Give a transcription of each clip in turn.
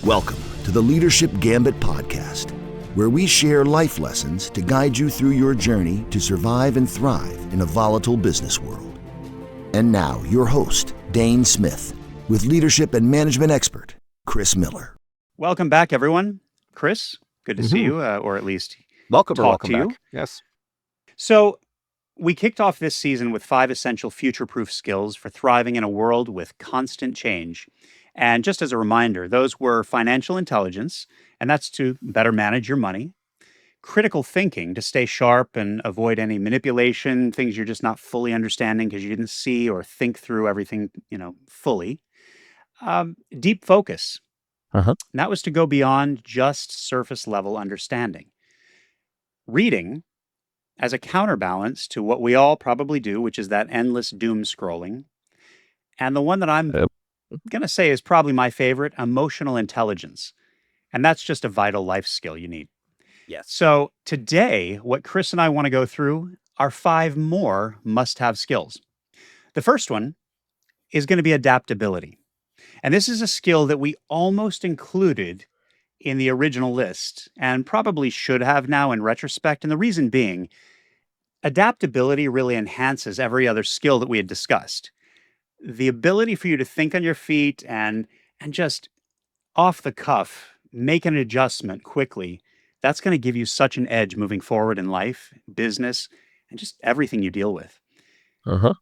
Welcome to the Leadership Gambit podcast, where we share life lessons to guide you through your journey to survive and thrive in a volatile business world. And now, your host, Dane Smith, with leadership and management expert, Chris Miller. Welcome back, everyone. Chris, good to see you, or at least welcome talk to back. you. Yes. So we kicked off this season with 5 essential future-proof skills for thriving in a world with constant change. And just as a reminder, those were financial intelligence, and that's to better manage your money; critical thinking, to stay sharp and avoid any manipulation, things you're just not fully understanding because you didn't see or think through everything, fully; deep focus, Uh-huh. and that was to go beyond just surface level understanding; reading, as a counterbalance to what we all probably do, which is that endless doom scrolling; and the one that I'm Yep. going to say is probably my favorite, emotional intelligence. And that's just a vital life skill you need. Yes. So today, what Chris and I want to go through are 5 more must-have skills. The first one is going to be adaptability. And this is a skill that we almost included in the original list and probably should have now in retrospect. And the reason being, adaptability really enhances every other skill that we had discussed. The ability for you to think on your feet and just off the cuff make an adjustment quickly, that's going to give you such an edge moving forward in life, business, and just everything you deal with. Uh-huh.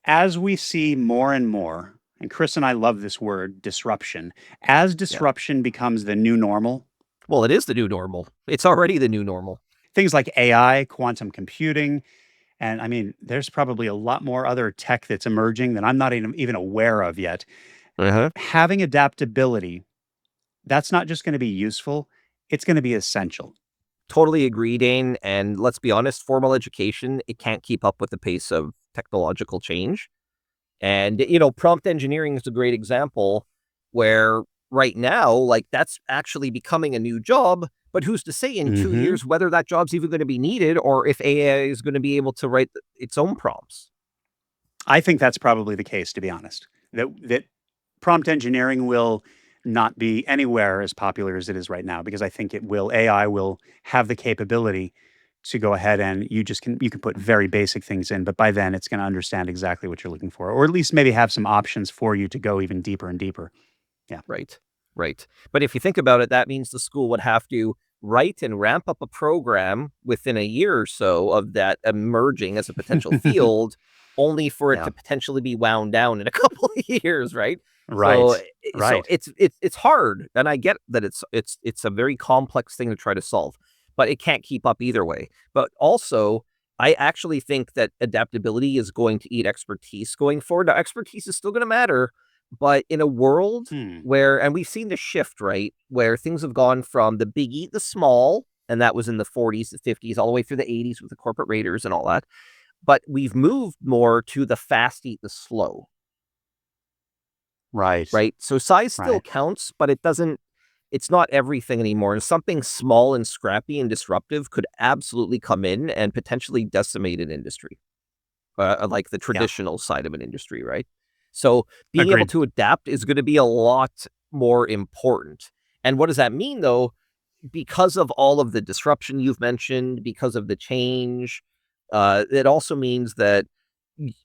As we see more and more, and Chris and I love this word, disruption, as disruption becomes the new normal. Well, it is the new normal. It's already the new normal. Things like AI, quantum computing, and I mean, there's probably a lot more other tech that's emerging that I'm not even aware of yet. Uh-huh. Having adaptability, that's not just going to be useful, it's going to be essential. Totally agree, Dane. And let's be honest, formal education, it can't keep up with the pace of technological change. And, prompt engineering is a great example where right now, like, that's actually becoming a new job. But who's to say in 2 years whether that job's even going to be needed or if AI is going to be able to write its own prompts? I think that's probably the case, to be honest. That prompt engineering will not be anywhere as popular as it is right now, because I think AI will have the capability to go ahead and you can put very basic things in, but by then it's going to understand exactly what you're looking for, or at least maybe have some options for you to go even deeper and deeper. Yeah. Right. But if you think about it, that means the school would have to write and ramp up a program within a year or so of that emerging as a potential field, only for it Yeah. to potentially be wound down in a couple of years, right? Right. So it's hard, and I get that it's a very complex thing to try to solve, but it can't keep up either way. But also, I actually think that adaptability is going to eat expertise going forward. Now, expertise is still going to matter, but in a world where, and we've seen the shift, right, where things have gone from the big eat the small, and that was in the 40s, the 50s, all the way through the 80s with the corporate raiders and all that. But we've moved more to the fast eat the slow. Right. So size still counts, but it's not everything anymore. And something small and scrappy and disruptive could absolutely come in and potentially decimate an industry, like the traditional side of an industry, right? So being able to adapt is going to be a lot more important. And what does that mean, though? Because of all of the disruption you've mentioned, because of the change, it also means that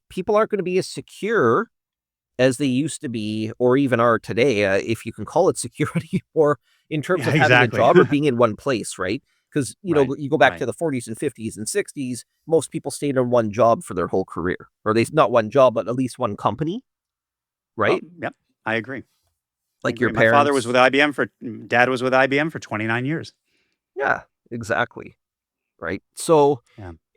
people aren't going to be as secure as they used to be, or even are today, if you can call it security, or in terms of having a job or being in one place, right? Because, you go back to the 40s and 50s and 60s, most people stayed in one job for their whole career, or not one job, but at least one company, right? Well, yep, I agree. Like your parents. My father was with Dad was with IBM for 29 years. Yeah, exactly. Right. So,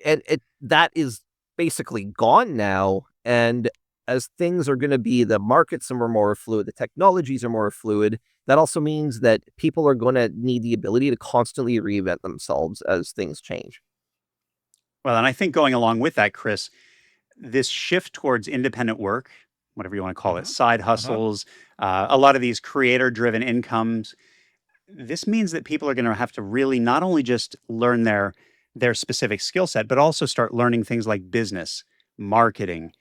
and that is basically gone now. And as things are going to be, the markets are more fluid, the technologies are more fluid, that also means that people are going to need the ability to constantly reinvent themselves as things change. Well, and I think going along with that, Chris, this shift towards independent work, whatever you want to call it, side hustles, a lot of these creator-driven incomes, this means that people are going to have to really not only just learn their specific skill set, but also start learning things like business, marketing,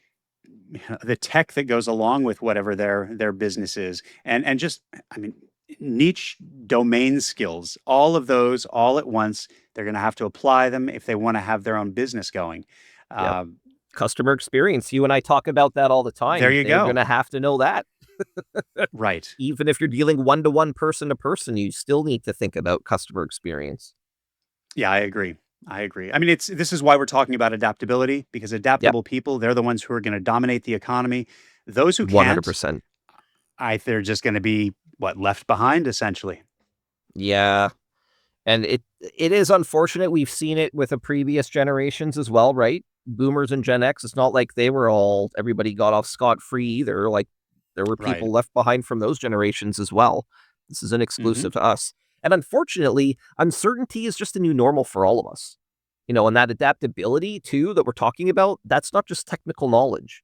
the tech that goes along with whatever their business is, and just, I mean, niche domain skills, all of those all at once. They're going to have to apply them if they want to have their own business going. Yep. Um, Customer experience. You and I talk about that all the there time. you They're go. going to have to know that. Right. Even if you're dealing one-to-one, person-to-person, you still need to think about customer experience. Yeah, I agree. I agree. I mean, this is why we're talking about adaptability, because Yep, adaptable people, they're the ones who are going to dominate the economy. Those who can't, 100%. they're just going to be left behind essentially. Yeah. And it is unfortunate. We've seen it with the previous generations as well, right? Boomers and Gen X. It's not like everybody got off scot-free either. Like, there were Right. people left behind from those generations as well. This isn't Hmm. exclusive to us. And unfortunately, uncertainty is just a new normal for all of us. And that adaptability too that we're talking about, that's not just technical knowledge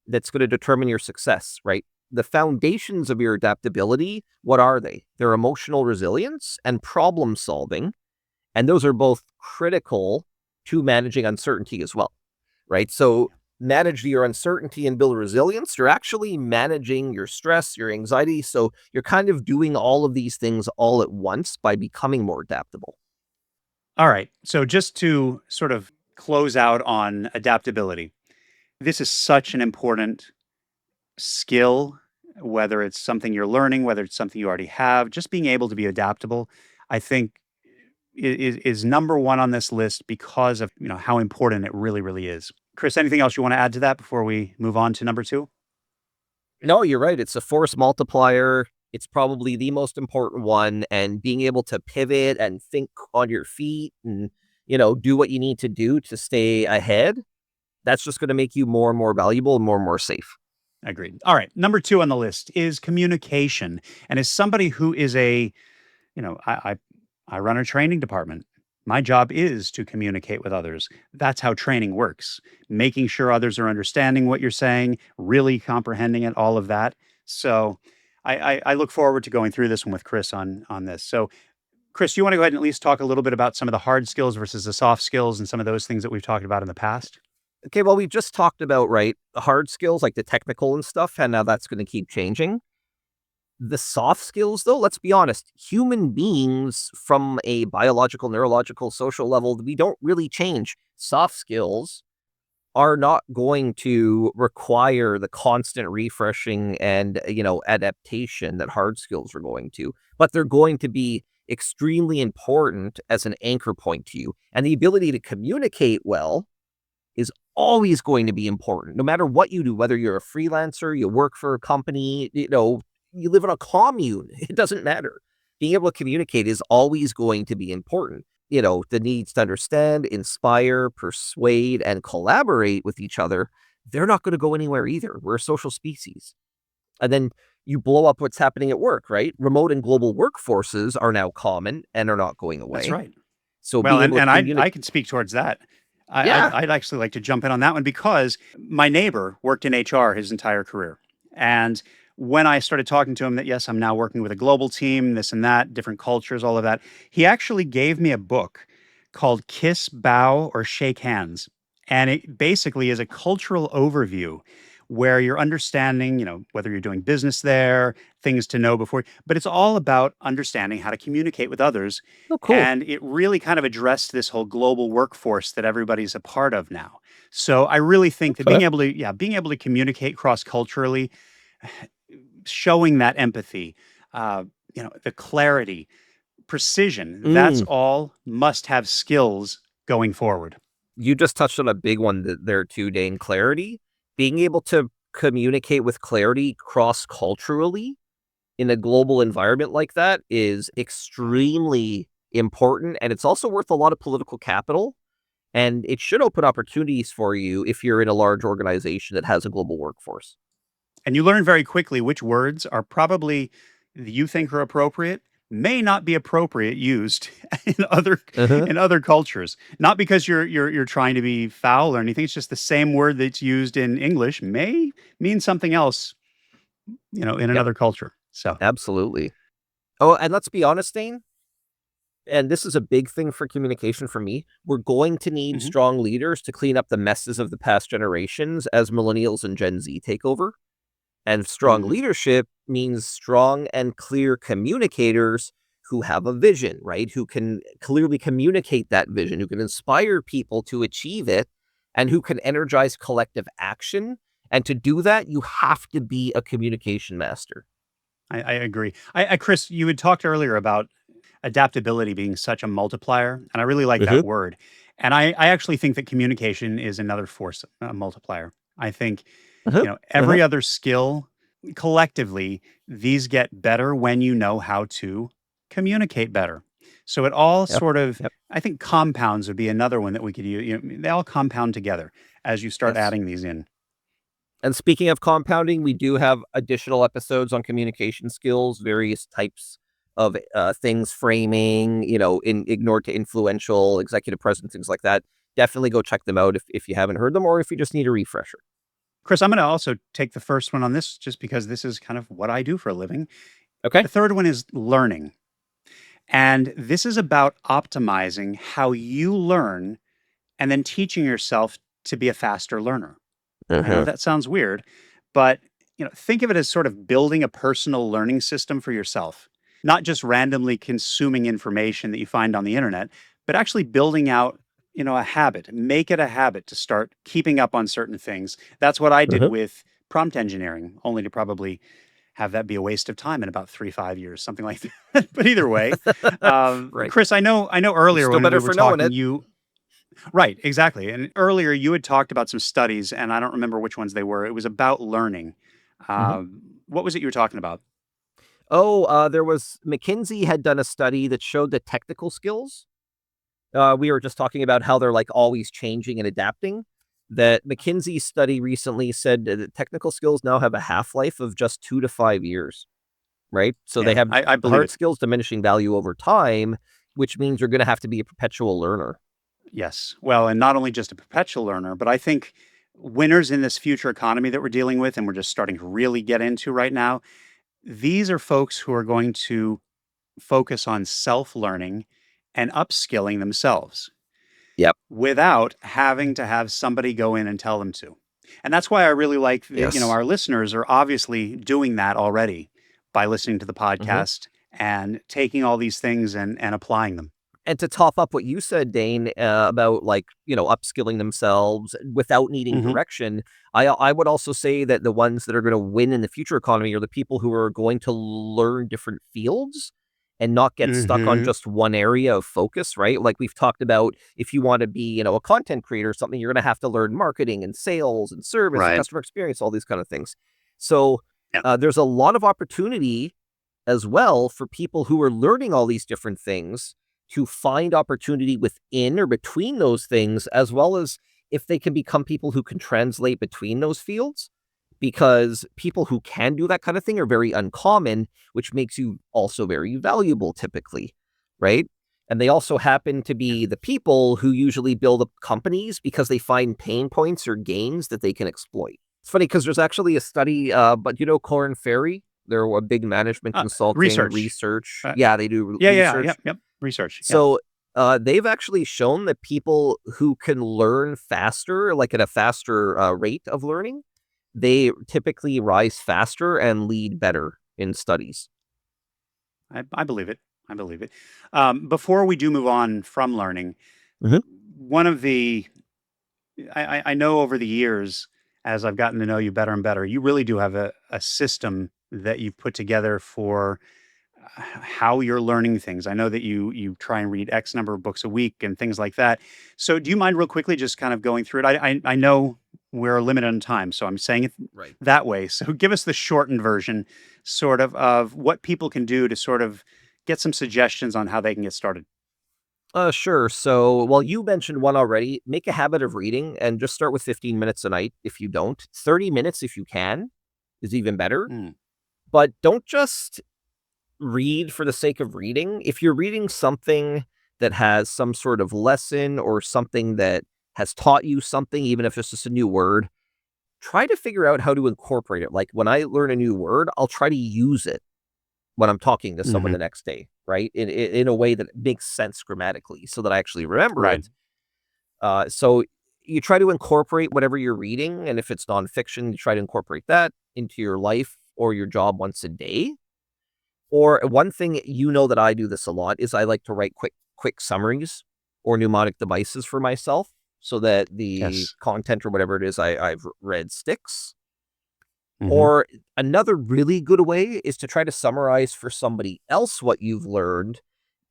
that's going to determine your success, right? The foundations of your adaptability, what are they? They're emotional resilience and problem solving. And those are both critical to managing uncertainty as well, right? So manage your uncertainty and build resilience. You're actually managing your stress, your anxiety. So you're kind of doing all of these things all at once by becoming more adaptable. All right. So just to sort of close out on adaptability, this is such an important skill, whether it's something you're learning, whether it's something you already have, just being able to be adaptable, I think is number one on this list because of, how important it really, really is. Chris, anything else you want to add to that before we move on to number two? No, you're right. It's a force multiplier. It's probably the most important one. And being able to pivot and think on your feet and, do what you need to do to stay ahead, that's just going to make you more and more valuable and more safe. Agreed. All right. Number two on the list is communication. And as somebody who is I run a training department. My job is to communicate with others. That's how training works. Making sure others are understanding what you're saying, really comprehending it, all of that. So I look forward to going through this one with Chris on this. So Chris, do you want to go ahead and at least talk a little bit about some of the hard skills versus the soft skills and some of those things that we've talked about in the past? Okay, well, we just talked about, right, the hard skills like the technical and stuff, and now that's going to keep changing. The soft skills, though, let's be honest, human beings from a biological, neurological, social level, we don't really change. Soft skills are not going to require the constant refreshing and, adaptation that hard skills are going to, but they're going to be extremely important as an anchor point to you. And the ability to communicate well is always going to be important, no matter what you do, whether you're a freelancer, you work for a company, you live in a commune, it doesn't matter. Being able to communicate is always going to be important. The needs to understand, inspire, persuade, and collaborate with each other, they're not going to go anywhere either. We're a social species. And then you blow up what's happening at work, right? Remote and global workforces are now common and are not going That's away. right. So Well, being and able to and I communicate, can speak towards that. yeah, I'd actually like to jump in on that one because my neighbor worked in HR his entire career. And when I started talking to him that, yes, I'm now working with a global team, this and that, different cultures, all of that, he actually gave me a book called Kiss, Bow, or Shake Hands. And it basically is a cultural overview where you're understanding, whether you're doing business there, things to know before, but it's all about understanding how to communicate with others. oh, cool. And it really kind of addressed this whole global workforce that everybody's a part of now. So I really think that Okay. being able to communicate cross culturally, showing that empathy, the clarity, precision, that's Mm, all must have skills going forward. you just touched on a big one there too, Dane. Clarity. Being able to communicate with clarity cross culturally in a global environment like that is extremely important. And it's also worth a lot of political capital. And it should open opportunities for you if you're in a large organization that has a global workforce. And you learn very quickly which words are probably you think are appropriate may not be appropriate used in other Uh-huh. in other cultures. Not because you're trying to be foul or anything. It's just the same word that's used in English may mean something else, in Yep, another culture. So, absolutely. Oh, and let's be honest, Dane, and this is a big thing for communication for me. We're going to need mhm. strong leaders to clean up the messes of the past generations as millennials and Gen Z take over. And strong Mm. leadership means strong and clear communicators who have a vision, right? Who can clearly communicate that vision, who can inspire people to achieve it, and who can energize collective action. And to do that, you have to be a communication master. I agree. Chris, you had talked earlier about adaptability being such a multiplier, and I really like Hmm. that word. And I actually think that communication is another force, a multiplier. I think, Uh-huh. Uh-huh. every other skill collectively, these get better when you know how to communicate better. So it all Yep. sort of, Yep. I think compounds would be another one that we could use. They all compound together as you start Yes. adding these in. And speaking of compounding, we do have additional episodes on communication skills, various types of things, framing, ignore to influential, executive presence, things like that. Definitely go check them out if you haven't heard them or if you just need a refresher. Chris, I'm going to also take the first one on this just because this is kind of what I do for a living. Okay. The third one is learning. And this is about optimizing how you learn and then teaching yourself to be a faster learner. I know Uh-huh. that sounds weird, but think of it as sort of building a personal learning system for yourself, not just randomly consuming information that you find on the internet, but actually building out, a habit. Make it a habit to start keeping up on certain things. That's what I did Uh-huh. with prompt engineering, only to probably have that be a waste of time in about 3, 5 years, something like that. But either way, Right. Chris, I know You're earlier still when we better were for knowing talking, it. you right, exactly. And earlier you had talked about some studies, and I don't remember which ones they were. It was about learning. Mhm. What was it you were talking about? Oh, there was McKinsey had done a study that showed that technical skills. We were just talking about how they're like always changing and adapting. That McKinsey study recently said that technical skills now have a half life of just 2 to 5 years, right? So they Yeah, have I believe hard it. skills diminishing value over time, which means you're going to have to be a perpetual learner. Yes. Well, and not only just a perpetual learner, but I think winners in this future economy that we're dealing with, and we're just starting to really get into right now, these are folks who are going to focus on self learning and upskilling themselves Yep. without having to have somebody go in and tell them to. And that's why I really like that, Yes. our listeners are obviously doing that already by listening to the Hmm. podcast and taking all these things and applying them. And to top up what you said, Dane, about like, upskilling themselves without needing Hmm. direction, I would also say that the ones that are going to win in the future economy are the people who are going to learn different fields and not get stuck on Hmm. just one area of focus, right? Like we've talked about, if you want to be, a content creator or something, you're going to have to learn marketing and sales and service and Right. customer experience, all these kind of things. So Yeah. there's a lot of opportunity as well for people who are learning all these different things to find opportunity within or between those things, as well as if they can become people who can translate between those fields. Because people who can do that kind of thing are very uncommon, which makes you also very valuable typically, right? And they also happen to Yeah. be the people who usually build up companies because they find pain points or gains that they can exploit. It's funny because there's actually a study, but Corn Ferry, they're a big management consulting Research. research. Uh, Yeah, they do yeah. Yeah. research. Yep. Yep. Research. Yeah. So they've actually shown that people who can learn faster, like at a faster rate of learning, they typically rise faster and lead better in studies. I believe it. I believe it. Before we do move on from learning, Hmm. one of the I know over the years, as I've gotten to know you better and better, you really do have a system that you've put together for how you're learning things. I know that you try and read X number of books a week and things like that. So do you mind real quickly just kind of going through it? I know we're limited on time, so I'm saying it Right. that way. So give us the shortened version, sort of what people can do to sort of get some suggestions on how they can get started. Sure. So, well, you mentioned one already. Make a habit of reading and just start with 15 minutes a night if you don't. 30 minutes if you can is even better. Mm. But don't just read for the sake of reading. If you're reading something that has some sort of lesson or something that has taught you something, even if it's just a new word, try to figure out how to incorporate it. Like when I learn a new word, I'll try to use it when I'm talking to someone Hmm. the next day, right? In a way that makes sense grammatically so that I actually remember Right. it. So you try to incorporate whatever you're reading. And if it's nonfiction, you try to incorporate that. into your life or your job once a day. Or one thing that I do this a lot is I like to write quick summaries or mnemonic devices for myself so that the Yes. content or whatever it is I've read sticks. Hmm. Or another really good way is to try to summarize for somebody else what you've learned,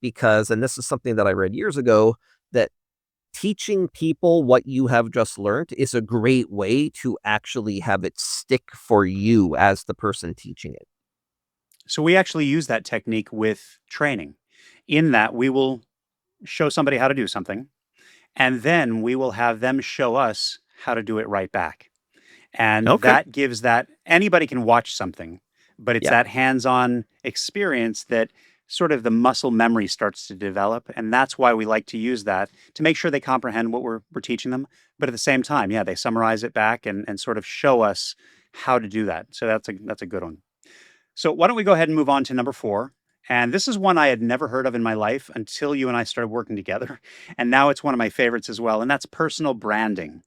because, and this is something that I read years ago, that teaching people what you have just learned is a great way to actually have it stick for you as the person teaching it. So we actually use that technique with training, in that we will show somebody how to do something, and then we will have them show us how to do it right back. And Okay. that gives that anybody can watch something, but it's Yeah. that hands-on experience that sort of the muscle memory starts to develop. And that's why we like to use that to make sure they comprehend what we're teaching them. But at the same time, yeah, they summarize it back and sort of show us how to do that. So that's a good one. So why don't we go ahead and move on to number 4? And this is one I had never heard of in my life until you and I started working together. And now it's one of my favorites as well. And that's personal branding.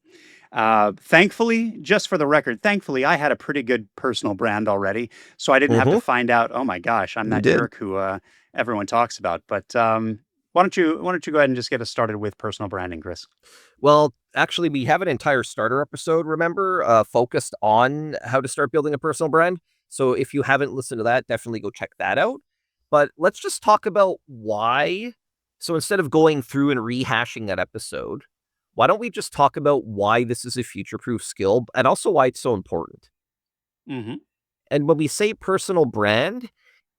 Thankfully, just for the record, thankfully, I had a pretty good personal brand already. So I didn't have to Mm-hmm. find out, oh my gosh, I'm You that did. jerk who everyone talks about. But why don't you go ahead and just get us started with personal branding, Chris? Well, actually, we have an entire starter episode, remember, focused on how to start building a personal brand. So if you haven't listened to that, definitely go check that out. But let's just talk about why. So instead of going through and rehashing that episode, why don't we just talk about why this is a future proof skill and also why it's so important? Hmm. And when we say personal brand,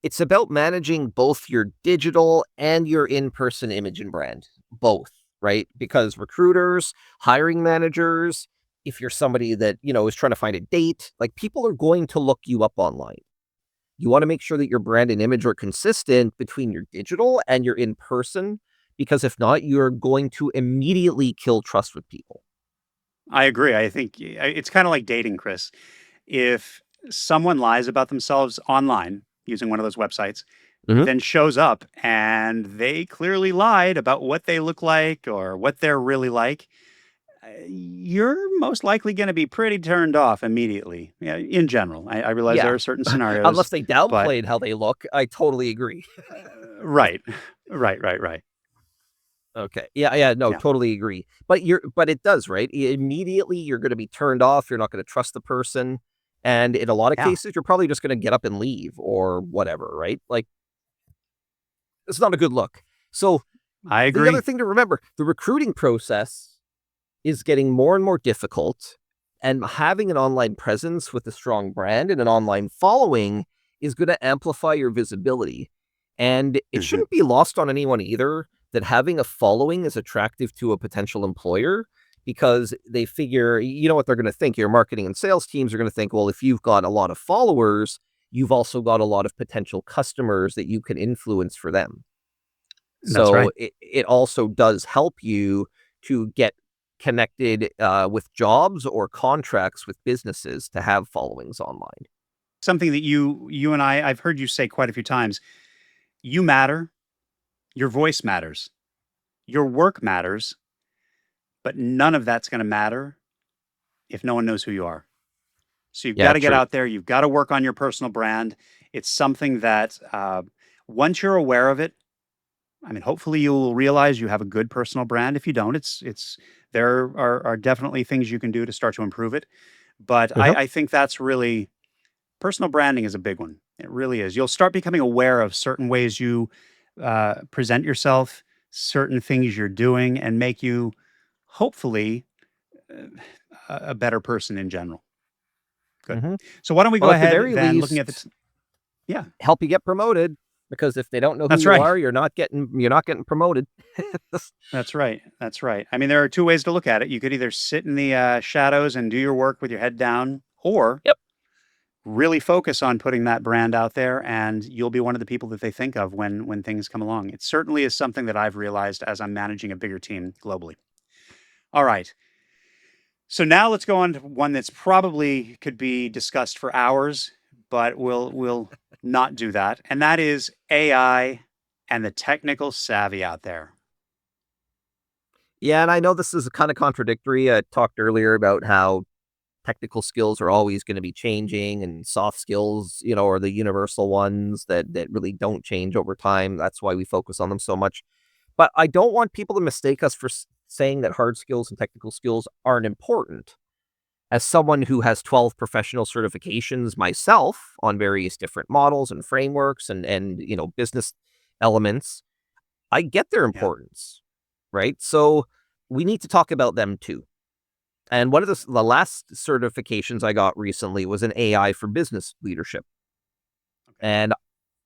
it's about managing both your digital and your in-person image and brand, both, right? Because recruiters, hiring managers, if you're somebody that, is trying to find a date, like people are going to look you up online. You want to make sure that your brand and image are consistent between your digital and your in-person, because if not, you're going to immediately kill trust with people. I agree. I think it's kind of like dating, Chris. If someone lies about themselves online using one of those websites, Mhm. then shows up and they clearly lied about what they look like or what they're really like, you're most likely going to be pretty turned off immediately. Yeah, in general, I realize there Yeah. are certain scenarios, Unless they but downplayed how they look, I totally agree. right, right. Okay. Yeah, yeah, no, Yeah, totally agree. But it does, right? Immediately you're gonna be turned off, you're not gonna trust the person, and in a lot of yeah, cases, you're probably just gonna get up and leave or whatever, right? Like, it's not a good look. So, I the other agree. thing to remember, the recruiting process is getting more and more difficult, and having an online presence with a strong brand and an online following is gonna amplify your visibility. And it Hmm. shouldn't be lost on anyone either that having a following is attractive to a potential employer, because they figure, you know what they're going to think? Your marketing and sales teams are going to think, well, if you've got a lot of followers, you've also got a lot of potential customers that you can influence for them. That's So right. it also does help you to get connected with jobs or contracts with businesses to have followings online. Something that you and I've heard you say quite a few times. You matter. Your voice matters. Your work matters, but none of that's going to matter if no one knows who you are. So you've got Yeah, to get true. out there. You've got to work on your personal brand. It's something that once you're aware of it, I mean, hopefully you will realize you have a good personal brand. If you don't, it's there are definitely things you can do to start to improve it. But Uh-huh. I think that's really personal branding is a big one. It really is. You'll start becoming aware of certain ways you present yourself, certain things you're doing, and make you hopefully uh, a better person in general. Good. Hmm. So why don't we go Well, at the ahead very then looking at least, yeah, help you get promoted, because if they don't know who that's you right. are, you're not getting promoted. That's right. That's right. I mean, there are two ways to look at it. You could either sit in the shadows and do your work with your head down, or Yep. really focus on putting that brand out there, and you'll be one of the people that they think of when things come along. It certainly is something that I've realized as I'm managing a bigger team globally. All right. So now let's go on to one that's probably could be discussed for hours, but we'll not do that. And that is AI and the technical savvy out there. Yeah, and I know this is kind of contradictory. I talked earlier about how technical skills are always going to be changing, and soft skills, are the universal ones that really don't change over time. That's why we focus on them so much. But I don't want people to mistake us for saying that hard skills and technical skills aren't important. As someone who has 12 professional certifications myself on various different models and frameworks and business elements, I get their Yeah. importance, right? So we need to talk about them too. And one of the last certifications I got recently was an AI for business leadership. Okay. And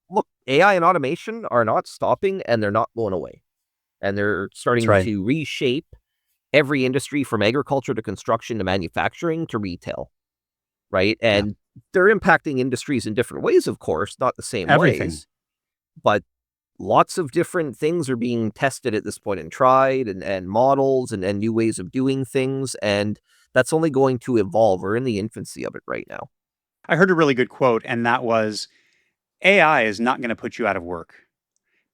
look, AI and automation are not stopping, and they're not going away. And they're That's starting right. to reshape every industry from agriculture to construction to manufacturing to retail, right? Yeah. And they're impacting industries in different ways, of course, not the same Everything. ways, but lots of different things are being tested at this point and tried, and models and new ways of doing things. And that's only going to evolve. We're in the infancy of it right now. I heard a really good quote, and that was AI is not going to put you out of work.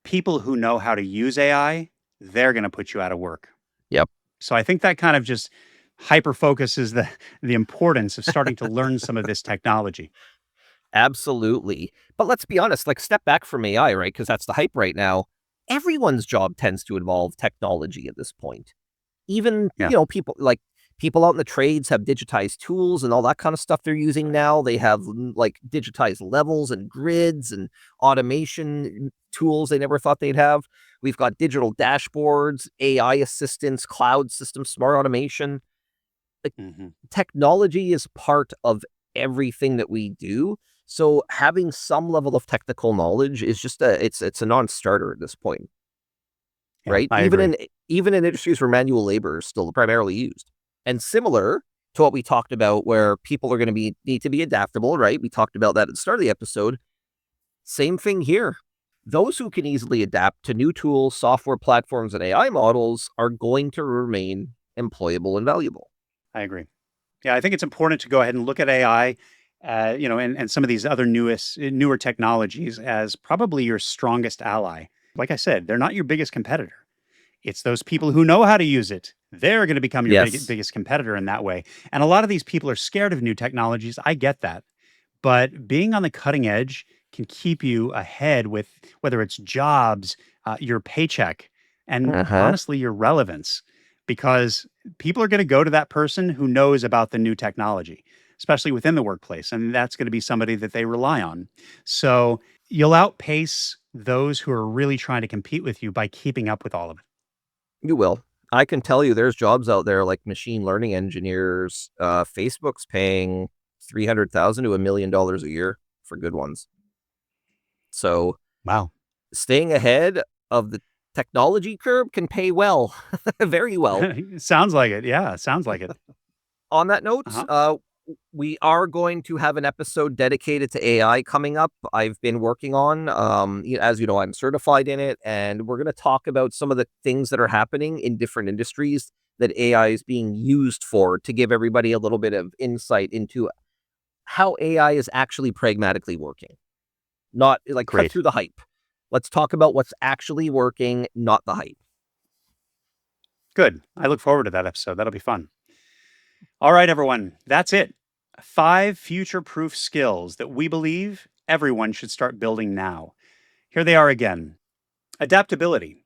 People who know how to use AI, they're going to put you out of work. Yep. So I think that kind of just hyper focuses the importance of starting to learn some of this technology. Absolutely. But let's be honest, like, step back from AI, right? Because that's the hype right now. Everyone's job tends to involve technology at this point. Even, Yeah. people out in the trades have digitized tools and all that kind of stuff they're using now. They have like digitized levels and grids and automation tools they never thought they'd have. We've got digital dashboards, AI assistants, cloud systems, smart automation. Hmm. Technology is part of everything that we do. So having some level of technical knowledge is just it's a non-starter at this point, Yeah, right? I Even agree. in industries where manual labor is still primarily used. And similar to what we talked about, where people are going to need to be adaptable, right? We talked about that at the start of the episode. Same thing here. Those who can easily adapt to new tools, software platforms, and AI models are going to remain employable and valuable. I agree. Yeah, I think it's important to go ahead and look at AI, and some of these other newer technologies as probably your strongest ally. Like I said, they're not your biggest competitor. It's those people who know how to use it. They're going to become your Yes. biggest competitor in that way. And a lot of these people are scared of new technologies. I get that. But being on the cutting edge can keep you ahead with whether it's jobs, your paycheck, and Uh-huh. honestly, your relevance, because people are going to go to that person who knows about the new technology, especially within the workplace. And that's going to be somebody that they rely on. So you'll outpace those who are really trying to compete with you by keeping up with all of it. You will. I can tell you there's jobs out there like machine learning engineers. Facebook's paying 300,000 to $1 million a year for good ones. So Wow. staying ahead of the technology curve can pay well, very well. Sounds like it. Yeah, sounds like it. On that note, Uh-huh. we are going to have an episode dedicated to AI coming up. I've been working on, as you know, I'm certified in it, and we're going to talk about some of the things that are happening in different industries that AI is being used for, to give everybody a little bit of insight into how AI is actually pragmatically working, not like cut Great. through the hype. Let's talk about what's actually working, not the hype. Good. I look forward to that episode. That'll be fun. All right, everyone. That's it. 5 future proof skills that we believe everyone should start building now. Here they are again. Adaptability.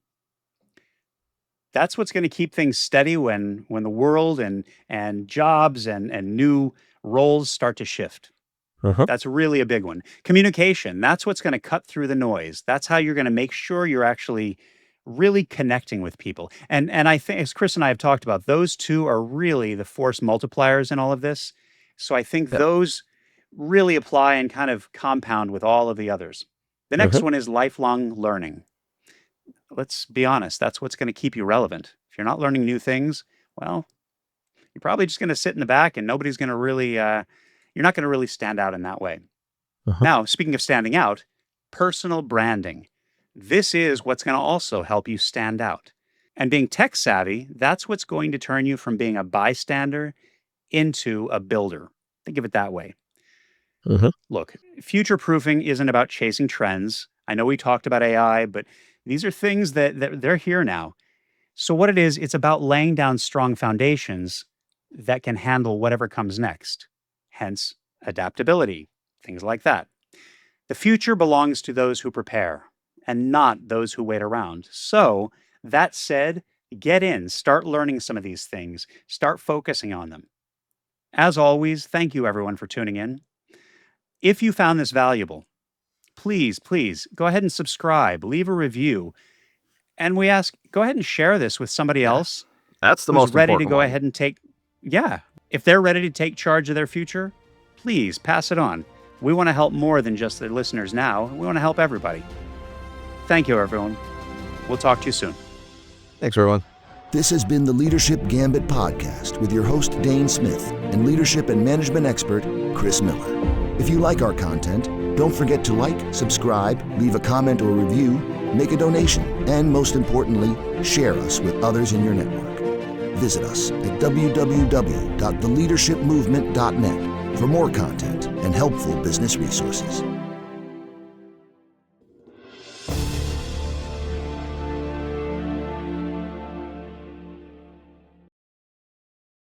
That's what's going to keep things steady when the world and jobs and new roles start to shift. Uh-huh. That's really a big one. Communication, that's what's going to cut through the noise. That's how you're going to make sure you're actually really connecting with people. And I think, as Chris and I have talked about, those two are really the force multipliers in all of this. So I think Yep. those really apply and kind of compound with all of the others. The next Uh-huh. one is lifelong learning. Let's be honest, that's what's going to keep you relevant. If you're not learning new things, well, you're probably just going to sit in the back and nobody's going to really, you're not going to really stand out in that way. Uh-huh. Now, speaking of standing out, personal branding. This is what's going to also help you stand out. And being tech savvy, that's what's going to turn you from being a bystander into a builder. Think of it that way. Uh-huh. Look, future proofing isn't about chasing trends. I know we talked about AI, but these are things that they're here now. So what it is, it's about laying down strong foundations that can handle whatever comes next. Hence, adaptability, things like that. The future belongs to those who prepare and not those who wait around. So, that said, get in, start learning some of these things, start focusing on them. As always, thank you everyone for tuning in. If you found this valuable, please go ahead and subscribe, leave a review. And we ask, go ahead and share this with somebody else That's the who's most ready to important go one. ahead and if they're ready to take charge of their future, please pass it on. We want to help more than just the listeners now. We want to help everybody. Thank you, everyone. We'll talk to you soon. Thanks, everyone. This has been the Leadership Gambit podcast with your host, Dane Smith, and leadership and management expert, Chris Miller. If you like our content, don't forget to like, subscribe, leave a comment or review, make a donation, and most importantly, share us with others in your network. Visit us at www.theleadershipmovement.net for more content and helpful business resources.